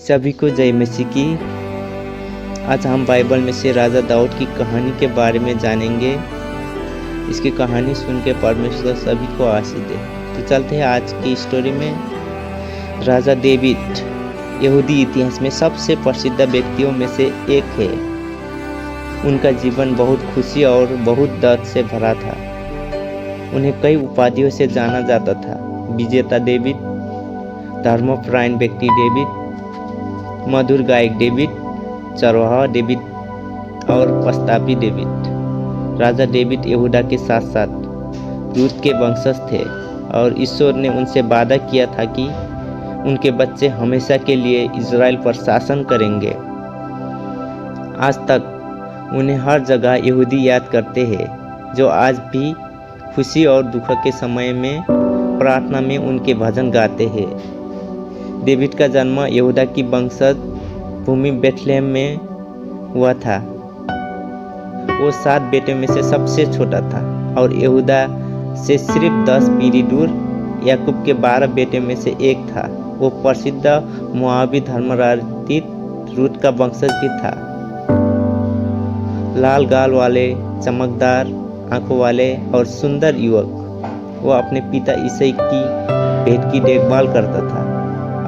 सभी को जय मसीह की। आज हम बाइबल में से राजा दाऊद की कहानी के बारे में जानेंगे। इसकी कहानी सुन के परमेश्वर सभी को आशीष दे। तो चलते हैं आज की स्टोरी में। राजा डेविड यहूदी इतिहास में सबसे प्रसिद्ध व्यक्तियों में से एक है। उनका जीवन बहुत खुशी और बहुत दर्द से भरा था। उन्हें कई उपाधियों से जाना जाता था। विजेता डेविड, धर्मपरायण व्यक्ति डेविड, मधुर गायक डेविड, चरवाहा डेविड और पश्चातापी डेविड। राजा डेविड यहूदा के साथ साथ रूत के वंशज थे और ईश्वर ने उनसे वादा किया था कि उनके बच्चे हमेशा के लिए इज़राइल पर शासन करेंगे। आज तक उन्हें हर जगह यहूदी याद करते हैं, जो आज भी खुशी और दुख के समय में प्रार्थना में उनके भजन गाते हैं। डेविड का जन्म यहूदा की वंशज भूमि बेथलेहम में हुआ था। वो 7 बेटे में से सबसे छोटा था और यहूदा से सिर्फ 10 पीढ़ी दूर याकूब के 12 बेटे में से एक था। वो प्रसिद्ध मोआबी धर्मराजित रूत का वंशज भी था। लाल गाल वाले, चमकदार आंखों वाले और सुंदर युवक, वो अपने पिता ईसाई की भेंट की देखभाल करता था।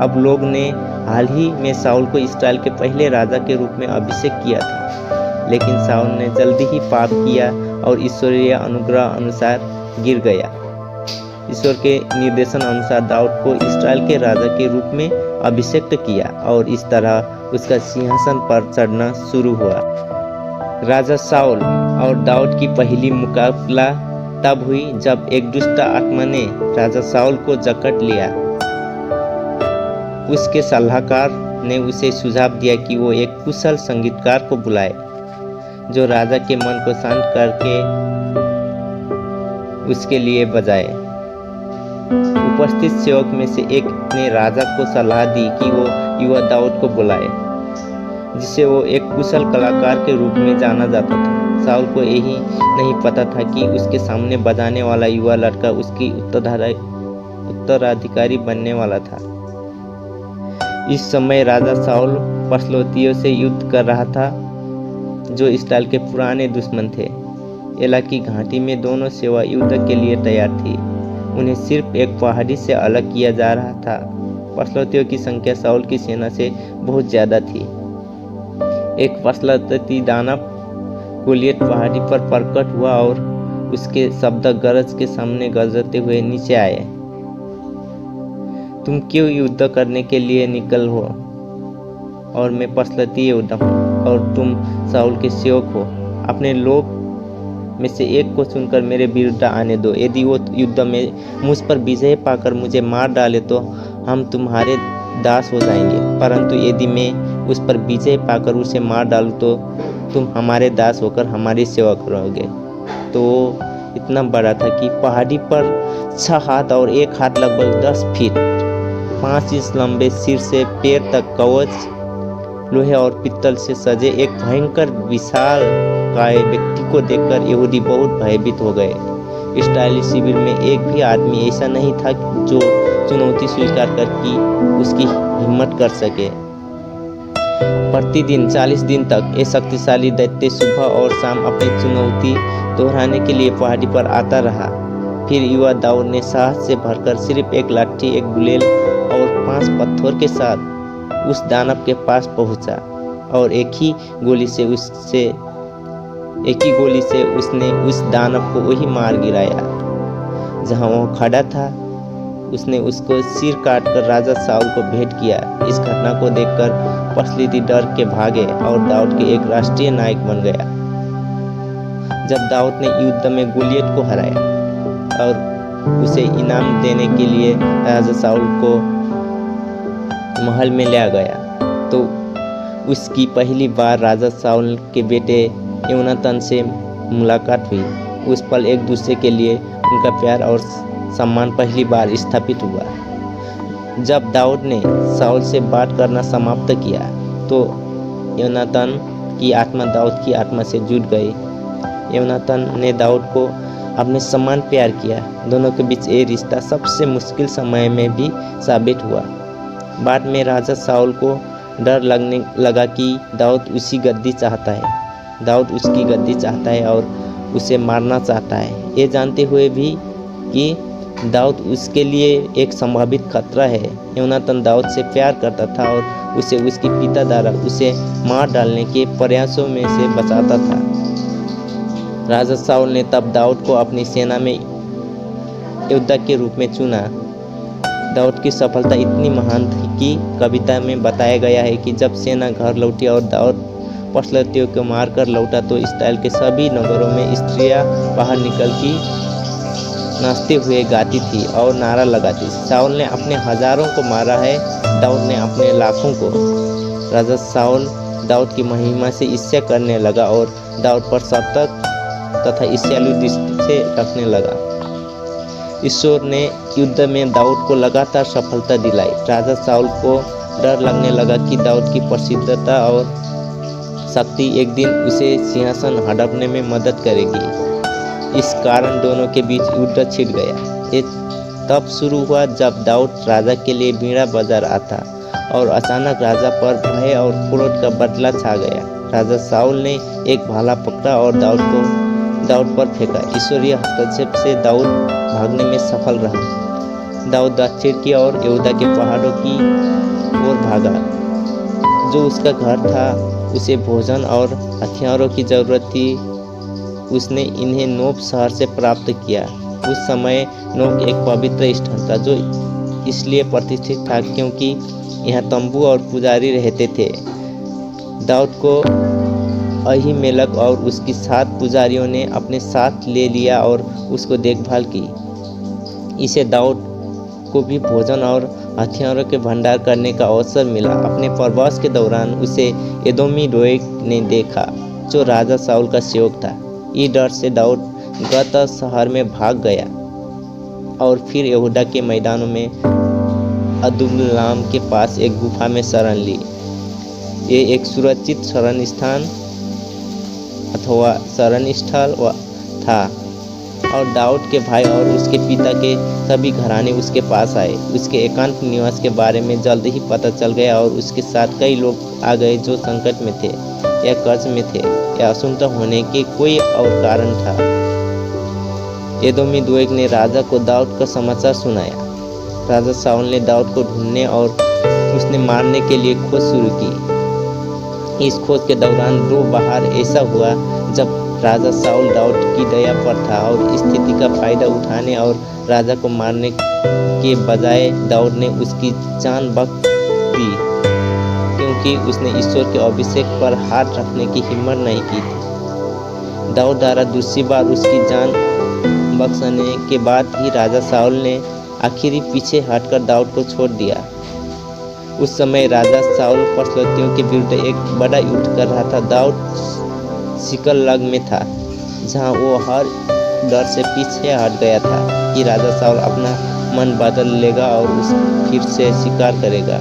अब लोग ने हाल ही में शाऊल को इस्राएल के पहले राजा के रूप में अभिषेक किया था, लेकिन शाऊल ने जल्दी ही पाप किया और ईश्वरीय अनुग्रह अनुसार गिर गया। ईश्वर के निर्देशन अनुसार दाऊद को इस्राएल के राजा के रूप में अभिषेक किया और इस तरह उसका सिंहासन पर चढ़ना शुरू हुआ। राजा शाऊल और दाऊद की पहली मुकाबला तब हुई जब एक दुष्ट आत्मा ने राजा शाऊल को जकड़ लिया। उसके सलाहकार ने उसे सुझाव दिया कि वो एक कुशल संगीतकार को बुलाए, जो राजा के मन को शांत करके उसके लिए बजाए। उपस्थित सेवक में से एक ने राजा को सलाह दी कि वो युवा दाऊद को बुलाए, जिसे वो एक कुशल कलाकार के रूप में जाना जाता था। शाऊल को यही नहीं पता था कि उसके सामने बजाने वाला युवा लड़का उसकी उत्तराधिकारी बनने वाला था। इस समय राजा शाऊल पशलोतियों से युद्ध कर रहा था, जो इस्राएल के पुराने दुश्मन थे। एला की घाटी में दोनों सेवा युद्ध के लिए तैयार थी। उन्हें सिर्फ एक पहाड़ी से अलग किया जा रहा था। पशलोतियों की संख्या शाऊल की सेना से बहुत ज्यादा थी। एक पशलोती दानव गोलियत पहाड़ी पर प्रकट हुआ और उसके शब्द गरज के सामने गरजते हुए नीचे आए। तुम क्यों युद्ध करने के लिए निकल हो? और मैं पशलोती योद्धा हूँ और तुम शाऊल के सेवक हो। अपने लोग में से एक को चुनकर मेरे विरुद्ध आने दो। यदि वो युद्ध में मुझ पर विजय पाकर मुझे मार डाले तो हम तुम्हारे दास हो जाएंगे, परंतु यदि मैं उस पर विजय पाकर उसे मार डालूं तो तुम हमारे दास होकर हमारी सेवा करोगे। तो इतना बड़ा था कि पहाड़ी पर 6 हाथ और 1 हाथ लगभग 10 फीट 5 इंच लंबे सिर से पैर तक कवच लोहे और पित्तल से सजे एक भयंकर विशाल काय व्यक्ति को देखकर यहूदी बहुत भयभीत हो गए। इस्राएली शिविर में एक भी आदमी ऐसा नहीं था जो चुनौती स्वीकार कर कि उसकी हिम्मत कर सके। प्रतिदिन 40 दिन तक ये शक्तिशाली दैत्य सुबह और शाम अपनी चुनौती दोहराने के लिए पहाड़ी पर आता रहा। फिर युवा दाऊद ने साहस से भरकर सिर्फ एक लाठी, एक गुलेल और 5 पत्थर के साथ उस दानव के पास पहुंचा और एक ही गोली से उसने उस दानव को वही मार गिराया जहां वह खड़ा था। उसने उसको सिर काटकर राजा शाऊल को भेंट किया। इस घटना को देखकर पशलोती डर के भागे और दाऊद के एक राष्ट्रीय नायक बन गया। जब दाऊद ने युद्ध में गोलियत को हराया और उसे इनाम देने के लिए राजा शाऊल को महल में ले गया, तो उसकी पहली बार राजा शाऊल के बेटे योनातान से मुलाकात हुई। उस पल एक दूसरे के लिए उनका प्यार और सम्मान पहली बार स्थापित हुआ। जब दाऊद ने शाऊल से बात करना समाप्त किया तो योनातान की आत्मा दाऊद की आत्मा से जुड़ गई। योनातान ने दाऊद को अपने समान प्यार किया। दोनों के बीच ये रिश्ता सबसे मुश्किल समय में भी साबित हुआ। बाद में राजा शाऊल को डर लगने लगा कि दाऊद उसकी गद्दी चाहता है और उसे मारना चाहता है। ये जानते हुए भी कि दाऊद उसके लिए एक संभावित खतरा है, योनातान दाऊद से प्यार करता था और उसे उसके पिता द्वारा उसे मार डालने के प्रयासों में से बचाता था। राजा शाऊल ने तब दाऊद को अपनी सेना में योद्धा के रूप में चुना। दाऊद की सफलता इतनी महान थी कि कविता में बताया गया है कि जब सेना घर लौटी और दाऊद पशलतियों को मारकर लौटा तो इस्राएल के सभी नगरों में स्त्रियां बाहर निकल की नाचते हुए गाती थी और नारा लगाती, शाऊल ने अपने हजारों को मारा है, दाऊद ने अपने लाखों को। राजा शाऊल दाऊद की महिमा से ईर्ष्या करने लगा और दाऊद पर सतत तथा ईर्ष्यालु दृष्टि से रखने लगा। ईश्वर ने युद्ध में दाऊद को लगातार सफलता दिलाई। राजा शाऊल को डर लगने लगा कि दाऊद की प्रसिद्धता और शक्ति एक दिन उसे सिंहासन हड़पने में मदद करेगी। इस कारण दोनों के बीच युद्ध छिड़ गया। ये तब शुरू हुआ जब दाऊद राजा के लिए बीड़ा बजा रहा था और अचानक राजा पर भय और क्रोध का बदला छा गया। राजा शाऊल ने एक भाला पकड़ा और दाऊद पर फेंका। ईश्वरीय हस्तक्षेप से दाऊद भागने में सफल रहा। दाऊद दक्षिण की ओर यहूदा के पहाड़ों की ओर भागा। जो उसका घर था उसे भोजन और हथियारों की जरूरत थी। उसने इन्हें नोब शहर से प्राप्त किया। उस समय नोब एक पवित्र स्थान था जो इसलिए प्रतिष्ठित था क्योंकि यहाँ तंबू और पुजारी रहते थे। दाऊद को अहीमेलक और उसकी 7 पुजारियों ने अपने साथ ले लिया और उसको देखभाल की। इसे दाऊद को भी भोजन और हथियारों के भंडार करने का अवसर मिला। अपने प्रवास के दौरान उसे एदोमी दोएग ने देखा जो राजा शाऊल का सेवक था। इस डर से दाऊद गत शहर में भाग गया और फिर यहूदा के मैदानों में अदुल्लाम के पास एक गुफा में शरण ली। ये एक सुरक्षित शरण स्थान अथवा शरण स्थल था और दाऊद के भाई और उसके पिता के सभी घराने उसके पास आए। उसके एकांत निवास के बारे में जल्द ही पता चल गया और उसके साथ कई लोग आ गए जो संकट में थे या कर्ज में थे या असुविधा होने के कोई और कारण था। एदोमी दोएग ने राजा को दाऊद का समाचार सुनाया। राजा शाऊल ने दाऊद को ढूंढने और उसने मारने के लिए खोज शुरू की। इस खोज के दौरान 2 बार ऐसा हुआ जब राजा शाऊल दाऊद की दया पर था और स्थिति का फायदा उठाने और राजा को मारने के बजाय दाऊद ने उसकी जान बख्श दी क्योंकि उसने ईश्वर के अभिषेक पर हाथ रखने की हिम्मत नहीं की थी। दाऊद द्वारा दूसरी बार उसकी जान बख्शने के बाद ही राजा शाऊल ने आखिरी पीछे हटकर दाऊद को छोड़ दिया। उस समय राजा शाऊल पशलतियों के विरुद्ध एक बड़ा युद्ध कर रहा था। दाऊद सिकलग में था जहां वो हर डर से पीछे हट गया था कि राजा शाऊल अपना मन बदल लेगा और फिर से शिकार करेगा।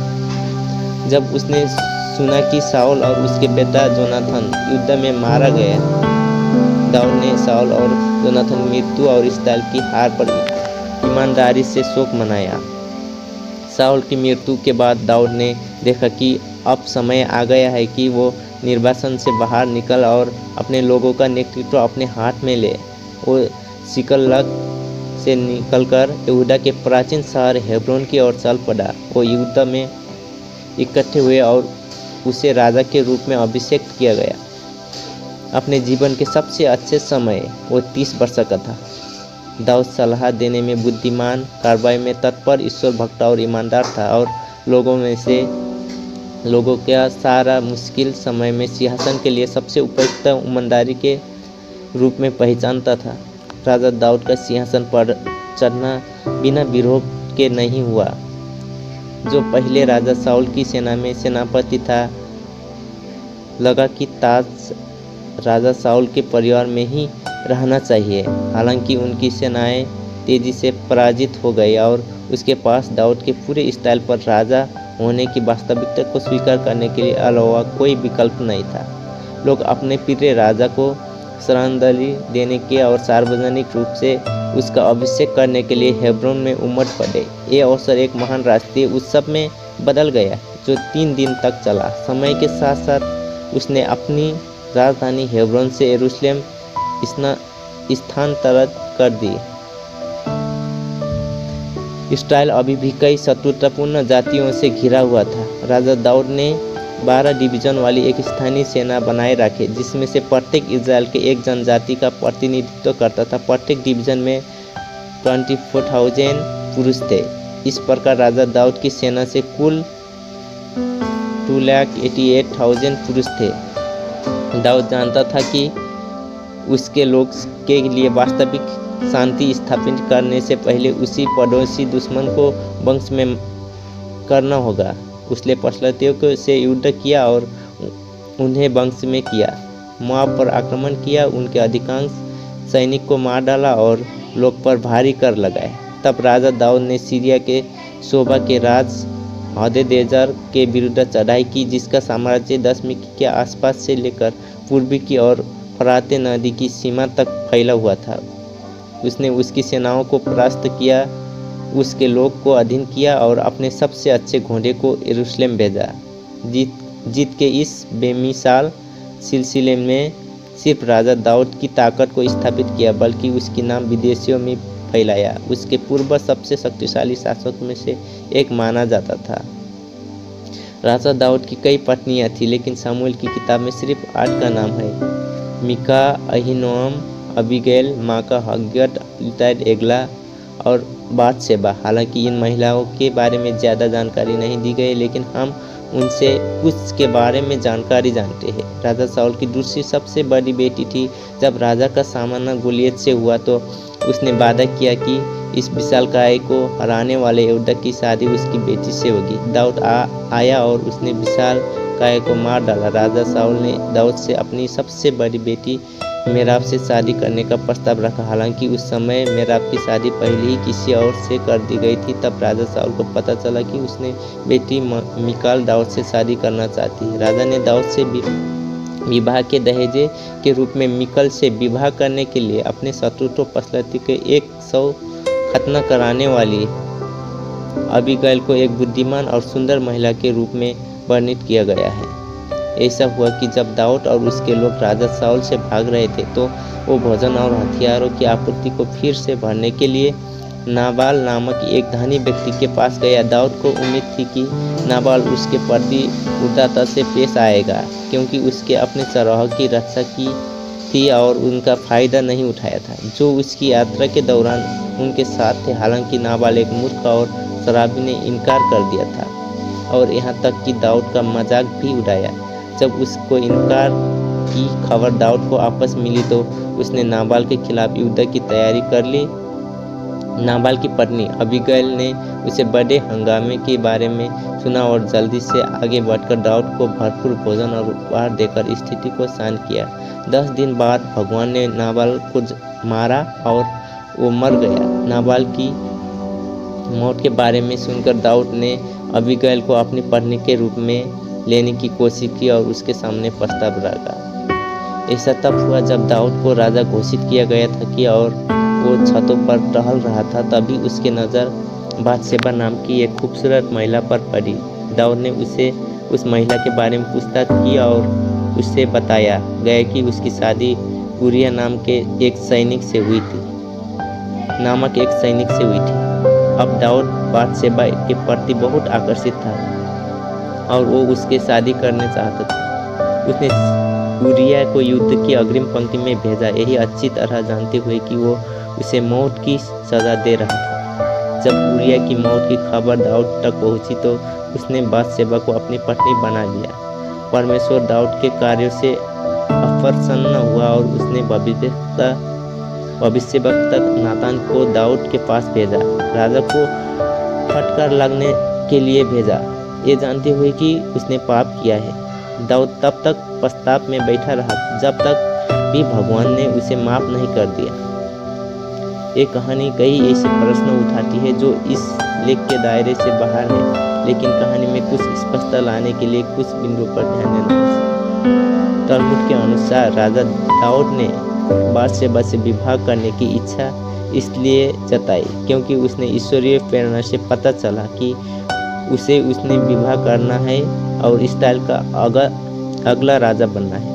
जब उसने सुना कि शाऊल और उसके बेटा जोनाथन युद्ध में मारा गया, दाऊद ने शाऊल और जोनाथन मृत्यु और इस्राएल की हार पर ईमानदारी से शोक मनाया। शाऊल की मृत्यु के बाद दाऊद ने देखा कि अब समय आ गया है कि वो निर्वासन से बाहर निकल और अपने लोगों का नेतृत्व अपने हाथ में ले। वो सिकलग से निकलकर यहूदा के प्राचीन शहर हेब्रोन की ओर चल पड़ा। वो युद्ध में इकट्ठे हुए और उसे राजा के रूप में अभिषेक किया गया। अपने जीवन के सबसे अच्छे समय वो 30 वर्ष का था। दाऊद सलाह देने में बुद्धिमान, कार्रवाई में तत्पर, ईश्वर भक्त और ईमानदार था और लोगों का सारा मुश्किल समय में सिंहासन के लिए सबसे उपयुक्त ईमानदारी के रूप में पहचानता था। राजा दाऊद का सिंहासन पर चढ़ना बिना विरोध के नहीं हुआ। जो पहले राजा शाऊल की सेना में सेनापति था, लगा कि ताज राजा शाऊल के परिवार में ही रहना चाहिए। हालांकि उनकी सेनाएं तेजी से पराजित हो गई और उसके पास दाऊद के पूरे इस्राएल पर राजा होने की वास्तविकता को स्वीकार करने के लिए अलावा कोई विकल्प नहीं था। लोग अपने प्रिय राजा को श्रद्धांजलि देने के और सार्वजनिक रूप से उसका अभिषेक करने के लिए हेब्रोन में उमड़ पड़े। ये अवसर एक महान राष्ट्रीय उत्सव में बदल गया। जो 3 दिन तक चला। समय के साथ साथ उसने अपनी राजधानी हेब्रोन से यरूशलेम स्थानांतरित कर दी। इस्राएल अभी भी कई शत्रुतापूर्ण जातियों से घिरा हुआ था। राजा दाऊद ने 12 डिवीजन वाली एक स्थानीय सेना बनाए रखे, जिसमें से प्रत्येक इस्राएल के एक जनजाति का प्रतिनिधित्व करता था। प्रत्येक डिवीजन में 24,000 पुरुष थे। इस प्रकार राजा दाऊद की सेना से कुल 2,88,000 पुरुष थे। दाऊद जानता था कि उसके लोग के लिए वास्तविक शांति स्थापित करने से पहले उसी पड़ोसी दुश्मन को वंश में करना होगा। उसने पशलतियों से युद्ध किया और उन्हें वंश में किया। मोआब पर आक्रमण किया, उनके अधिकांश सैनिक को मार डाला और लोग पर भारी कर लगाए। तब राजा दाऊद ने सीरिया के शोबा के राज हददेजेर के विरुद्ध चढ़ाई की, जिसका साम्राज्य दमिश्क के आसपास से लेकर पूर्वी की ओर फराते नदी की सीमा तक फैला हुआ था। उसने उसकी सेनाओं को परास्त किया, उसके लोग को अधीन किया और अपने सबसे अच्छे घोड़े को यरूशलेम भेजा। जीत के इस बेमिसाल सिलसिले में सिर्फ राजा दाऊद की ताकत को स्थापित किया, बल्कि उसकी नाम विदेशियों में फैलाया। उसके पूर्व सबसे शक्तिशाली शासक में से एक माना जाता था। राजा दाऊद की कई पत्नियां थीं, लेकिन शमूएल की किताब में सिर्फ 8 का नाम है: मीका, अहीनोअम, अबीगैल, माका, हग्गत, अबीतैल, एग्ला और बातशेबा। हालांकि इन महिलाओं के बारे में ज़्यादा जानकारी नहीं दी गई, लेकिन हम उनसे कुछ के बारे में जानकारी जानते हैं। राजा शाऊल की दूसरी सबसे बड़ी बेटी थी। जब राजा का सामना गोलियत से हुआ तो उसने वादा किया कि इस विशालकाय को हराने वाले योद्धा की शादी उसकी बेटी से होगी। दाऊद आया और उसने विशालकाय को मार डाला। राजा शाऊल ने दाऊद से अपनी सबसे बड़ी बेटी मेराब से शादी करने का प्रस्ताव रखा। हालांकि उस समय मेराब की शादी पहले ही किसी और से कर दी गई थी। तब राजा शाऊल को पता चला कि उसने बेटी मीकाल दाऊद से शादी करना चाहती है। राजा ने दाऊद से विवाह के दहेजे के रूप में मीकल से विवाह करने के लिए अपने शत्रु तो पशलती के 100 खतना कराने वाली अबीगैल को एक बुद्धिमान और सुंदर महिला के रूप में वर्णित किया गया है। ऐसा हुआ कि जब दाऊद और उसके लोग राजा शाऊल से भाग रहे थे, तो वो भोजन और हथियारों की आपूर्ति को फिर से भरने के लिए नाबाल नामक एक धनी व्यक्ति के पास गया। दाऊद को उम्मीद थी कि नाबाल उसके प्रति उदारता से पेश आएगा, क्योंकि उसके अपने चरवाहों की रक्षा की थी और उनका फायदा नहीं उठाया था, जो उसकी यात्रा के दौरान उनके साथ थे। हालांकि नाबाल एक मूर्ख और शराबी ने इनकार कर दिया था और यहाँ तक कि दाऊद का मजाक भी उड़ाया। जब उसको इनकार की खबर दाऊद को आपस मिली तो उसने नाबाल के खिलाफ युद्ध की तैयारी कर ली। नाबाल की पत्नी अबीगैल ने उसे बड़े हंगामे के बारे में सुना और जल्दी से आगे बढ़कर दाऊद को भरपूर भोजन और उपहार देकर स्थिति को शांत किया। 10 दिन बाद भगवान ने नाबाल को मारा और वो मर गया। नाबाल की मौत के बारे में सुनकर दाऊद ने अबीगैल को अपनी पत्नी के रूप में लेने की कोशिश की और उसके सामने प्रस्ताव रखा। ऐसा तब हुआ जब दाऊद को राजा घोषित किया गया था कि और वो छतों पर टहल रहा था। तभी उसकी नज़र बातशेबा नाम की एक खूबसूरत महिला पर पड़ी। दाऊद ने उसे उस महिला के बारे में पूछताछ की और उससे बताया गया कि उसकी शादी उरिया नाम के एक सैनिक से हुई थी। अब दाऊद बातशेबा के प्रति बहुत आकर्षित था और वो उसके शादी करना चाहता था। उसने उरिया को युद्ध की अग्रिम पंक्ति में भेजा, यही अच्छी तरह जानते हुए कि वो उसे मौत की सजा दे रहा था। जब उरिया की मौत की खबर दाऊद तक पहुंची तो उसने बातशेबा को अपनी पत्नी बना लिया। परमेश्वर दाऊद के कार्यों से अप्रसन्न हुआ और उसने भविष्यवक्ता नातान को दाऊद के पास भेजा, राजा को फटकार लगने के लिए भेजा, ये जानते हुए कि उसने पाप किया है। दाऊद तब तक पश्चाताप में बैठा रहा जब तक भी भगवान ने उसे माफ नहीं कर दिया। ये कहानी कई ऐसे प्रश्न उठाती है जो इस लेख के दायरे से बाहर है, लेकिन कहानी में कुछ स्पष्टता लाने के लिए कुछ बिंदुओं पर ध्यान देना है। तलमुद के अनुसार राजा दाऊद ने बातशेबा से विवाह करने की इच्छा इसलिए जताई क्योंकि उसने ईश्वरीय प्रेरणा से पता चला कि उसे उसने विवाह करना है और इस्राएल का अगला राजा बनना है।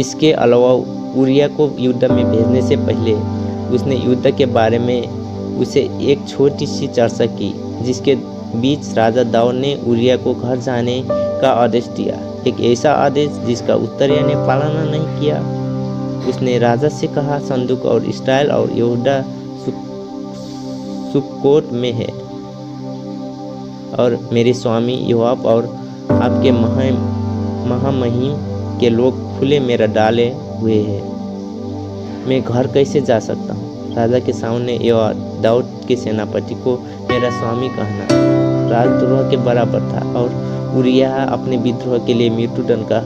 इसके अलावा उरिया को युद्ध में भेजने से पहले उसने युद्ध के बारे में उसे एक छोटी सी चर्चा की, जिसके बीच राजा दाऊद ने उरिया को घर जाने का आदेश दिया, एक ऐसा आदेश जिसका उत्तरिया ने पालना नहीं किया। उसने राजा से कहा, संदूक और इस्राएल और यहूदा सुक्कोत में है और मेरे स्वामी योआब और आपके महामहिम के लोग खुले मेरा डाले हुए हैं, मैं घर कैसे जा सकता हूँ? राजा के सामने दाऊद के सेनापति को मेरा स्वामी कहना राजद्रोह के बराबर था और उरिया अपने विद्रोह के लिए मृत्युदंड का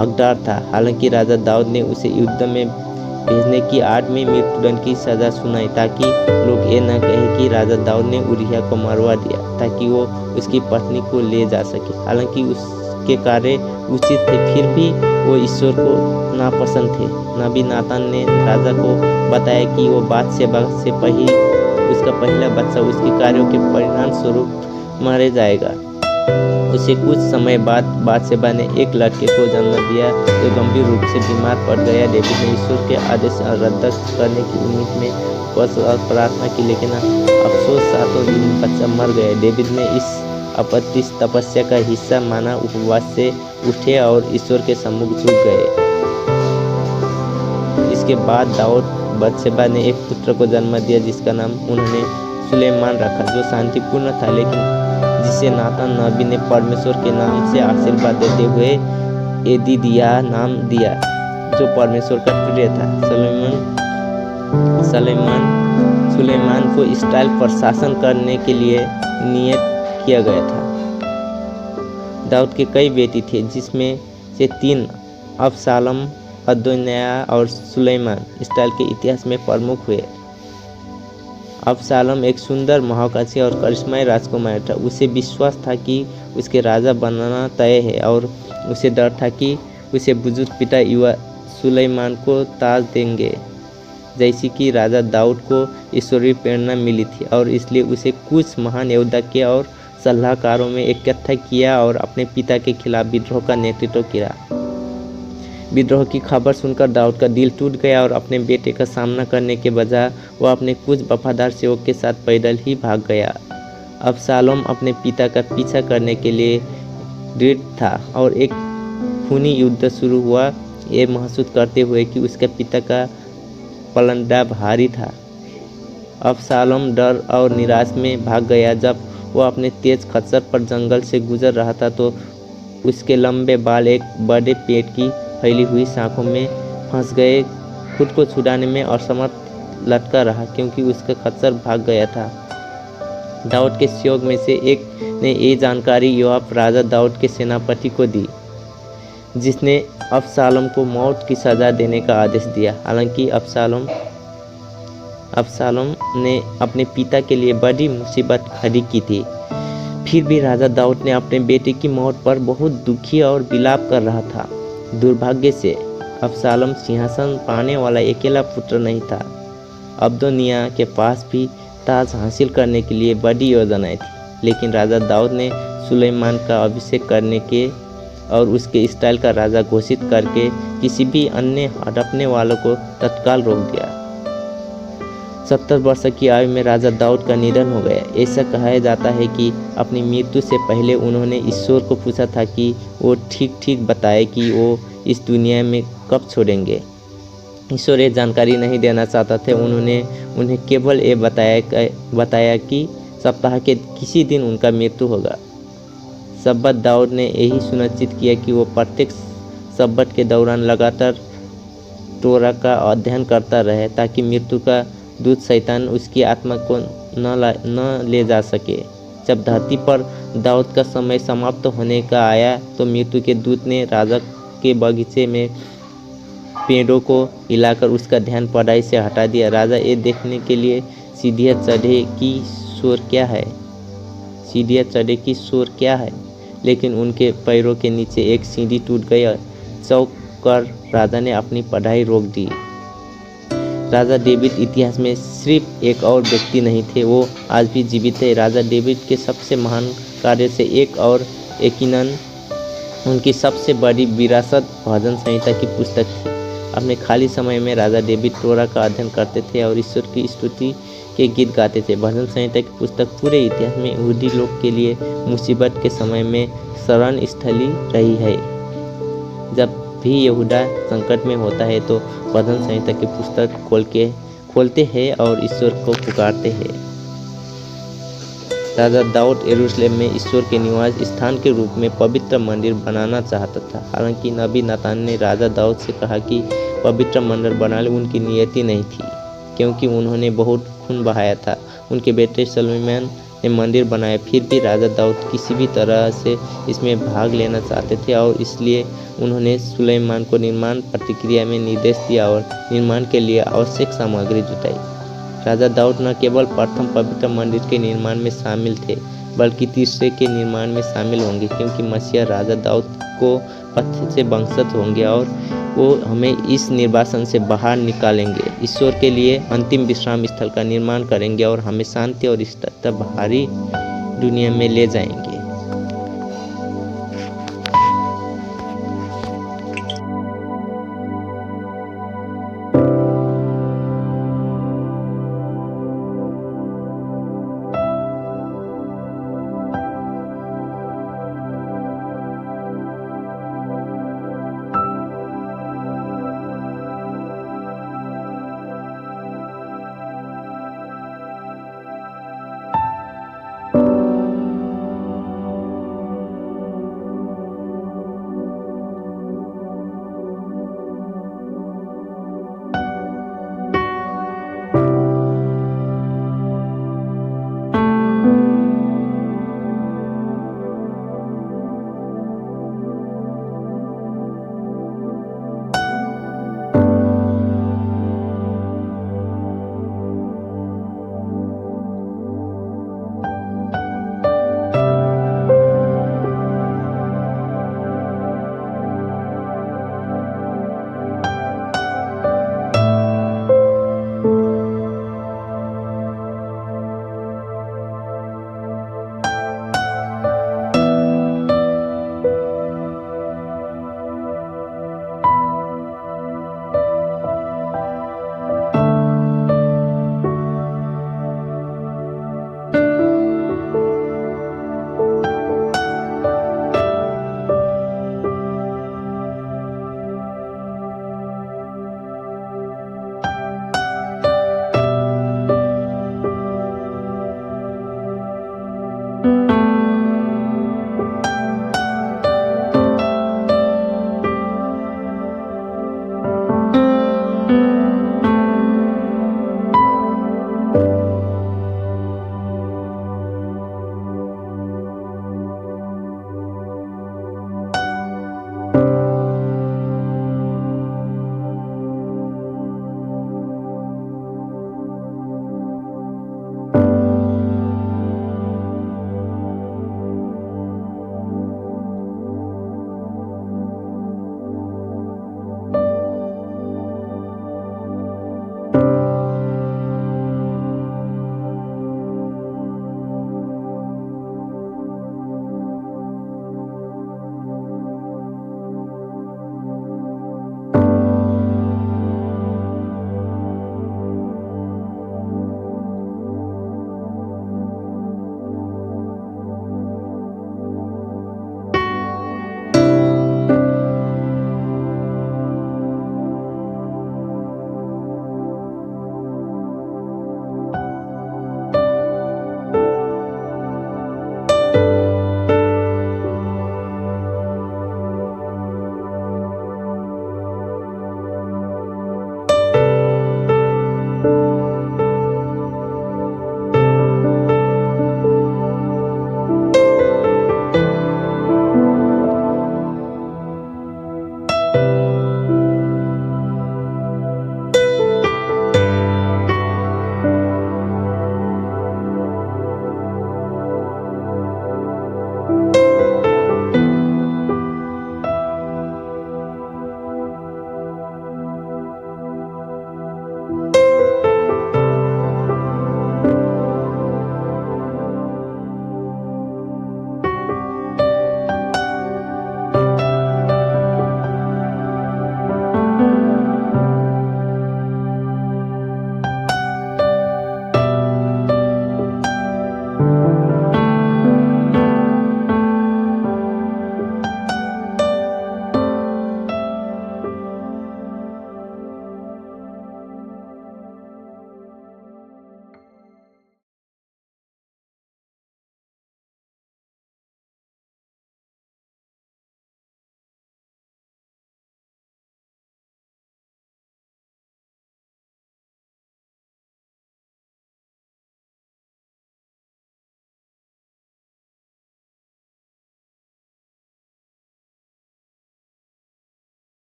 हकदार था। हालांकि राजा दाऊद ने उसे युद्ध में भेजने की आड़ में मृत्युदंड की सजा सुनाई, ताकि लोग ये न कहे कि राजा दाऊद ने उरिया को मरवा दिया ताकि वो उसकी पत्नी को ले जा सके। हालांकि उसके कार्य उचित थे, फिर भी वो ईश्वर को नापसंद थे। नबी नातान ने राजा को बताया कि वो बादशेबा से उसका पहला बच्चा उसके कार्यों के परिणाम स्वरूप मारे जाएगा। उसे कुछ समय बाद बादशेबा ने एक लड़के को जन्म दिया जो गंभीर रूप से बीमार पड़ गया। डेविड ने ईश्वर के आदेश रद्द करने की उम्मीद में प्रार्थना की, लेकिन अफसोस 7 दिन बच्चा मर गया। डेविड ने इस आपत्ति तपस्या का हिस्सा माना, उपवास से उठे और ईश्वर के सम्मुख झुक गए। इसके बाद दाऊद बत्शेबा ने एक पुत्र को जन्म दिया, जिसका नाम उन्होंने सुलेमान रखा, जो शांतिपूर्ण था, लेकिन जिसे नातान नबी ने परमेश्वर के नाम से आशीर्वाद देते हुए एदीदिया नाम दिया, जो परमेश्वर का प्रिय था। सुलेमान को इस्राएल पर शासन करने के लिए नियत किया गया था। दाऊद के कई बेटी थे, जिसमें से 3 अबशालोम, अदोनिय्याह और सुलेमान इस्राएल के इतिहास में प्रमुख हुए। अबशालोम एक सुंदर, महाकाशी और करिश्माई राजकुमार था। उसे विश्वास था कि उसके राजा बनना तय है और उसे डर था कि उसे बुजुर्ग पिता युवा सुलेमान को ताज देंगे, जैसी कि राजा दाऊद को ईश्वरीय प्रेरणा मिली थी, और इसलिए उसे कुछ महान योद्धा के और सलाहकारों में इकट्ठा किया और अपने पिता के खिलाफ विद्रोह का नेतृत्व किया। विद्रोह की खबर सुनकर दाऊद का दिल टूट गया और अपने बेटे का सामना करने के बजाय वह अपने कुछ वफादार सेवक के साथ पैदल ही भाग गया। अबशालोम अपने पिता का पीछा करने के लिए दृढ़ था और एक खूनी युद्ध शुरू हुआ, ये महसूस करते हुए कि उसके पिता का पलड़ा भारी था। अबशालोम डर और निराश में भाग गया। जब वह अपने तेज खच्चर पर जंगल से गुजर रहा था तो उसके लंबे बाल एक बड़े पेड़ की फैली हुई शाखों में फंस गए। खुद को छुड़ाने में असमर्थ लटका रहा, क्योंकि उसका खच्चर भाग गया था। दाऊद के सेवक में से एक ने ये जानकारी योआब राजा दाऊद के सेनापति को दी, जिसने अबशालोम को मौत की सजा देने का आदेश दिया। हालांकि अबशालोम ने अपने पिता के लिए बड़ी मुसीबत खड़ी की थी, फिर भी राजा दाऊद ने अपने बेटे की मौत पर बहुत दुखी और विलाप कर रहा था। दुर्भाग्य से अबशालोम सिंहासन पाने वाला अकेला पुत्र नहीं था। अदोनिय्याह के पास भी ताज हासिल करने के लिए बड़ी योजनाएं थी, लेकिन राजा दाऊद ने सुलेमान का अभिषेक करने के और उसके इस्राएल का राजा घोषित करके किसी भी अन्य हड़पने वालों को तत्काल रोक दिया। 70 वर्ष की आयु में राजा दाऊद का निधन हो गया। ऐसा कहा जाता है कि अपनी मृत्यु से पहले उन्होंने ईश्वर को पूछा था कि वो ठीक बताए कि वो इस दुनिया में कब छोड़ेंगे। ईश्वर ये जानकारी नहीं देना चाहता थे। उन्होंने उन्हें केवल ये बताया कि सप्ताह के किसी दिन उनका मृत्यु होगा। सब्बत दाऊद ने यही सुनिश्चित किया कि वो प्रत्येक सब्बत के दौरान लगातार तोरा का अध्ययन करता रहे, ताकि मृत्यु का दूत शैतान उसकी आत्मा को न ले जा सके। जब धरती पर दाऊद का समय समाप्त होने का आया तो मृत्यु के दूत ने राजा के बगीचे में पेड़ों को हिलाकर उसका ध्यान पढ़ाई से हटा दिया। राजा ये देखने के लिए सीढ़ियाँ चढ़े कि शोर क्या है, लेकिन उनके पैरों के नीचे एक सीढ़ी टूट गई और चौंक कर राजा ने अपनी पढ़ाई रोक दी। राजा डेविड इतिहास में सिर्फ एक और व्यक्ति नहीं थे, वो आज भी जीवित है। राजा डेविड के सबसे महान कार्य से एक और यकीनन उनकी सबसे बड़ी विरासत भजन संहिता की पुस्तक थी। अपने खाली समय में राजा डेविड तोरा का अध्ययन करते थे और ईश्वर की स्तुति के गीत गाते थे। भजन संहिता की पुस्तक पूरे इतिहास में यहूदी लोग के लिए मुसीबत के समय में शरण स्थली रही है। जब भी यहूदा संकट में होता है तो भजन संहिता की पुस्तक खोलते हैं और ईश्वर को पुकारते हैं। राजा दाऊद यरूशलेम में ईश्वर के निवास स्थान के रूप में पवित्र मंदिर बनाना चाहता था। हालांकि नबी नातान ने राजा दाऊद से कहा कि पवित्र मंदिर बनाने उनकी नियति नहीं थी, क्योंकि उन्होंने बहुत खून बहाया था। उनके बेटे सलोमन ने मंदिर बनाया, फिर भी राजा दाऊद किसी भी तरह से इसमें भाग लेना चाहते थे और इसलिए उन्होंने सुलेमान को निर्माण प्रक्रिया में निर्देश दिया और निर्माण के लिए आवश्यक सामग्री जुटाई। राजा दाऊद न केवल प्रथम पवित्र मंदिर के निर्माण में शामिल थे, बल्कि तीसरे के निर्माण में शामिल होंगे, क्योंकि मसीहा राजा दाऊद को पथ से वंशज होंगे और वो हमें इस निर्वासन से बाहर निकालेंगे, ईश्वर के लिए अंतिम विश्राम स्थल का निर्माण करेंगे और हमें शांति और स्थिरता बाहरी दुनिया में ले जाएंगे।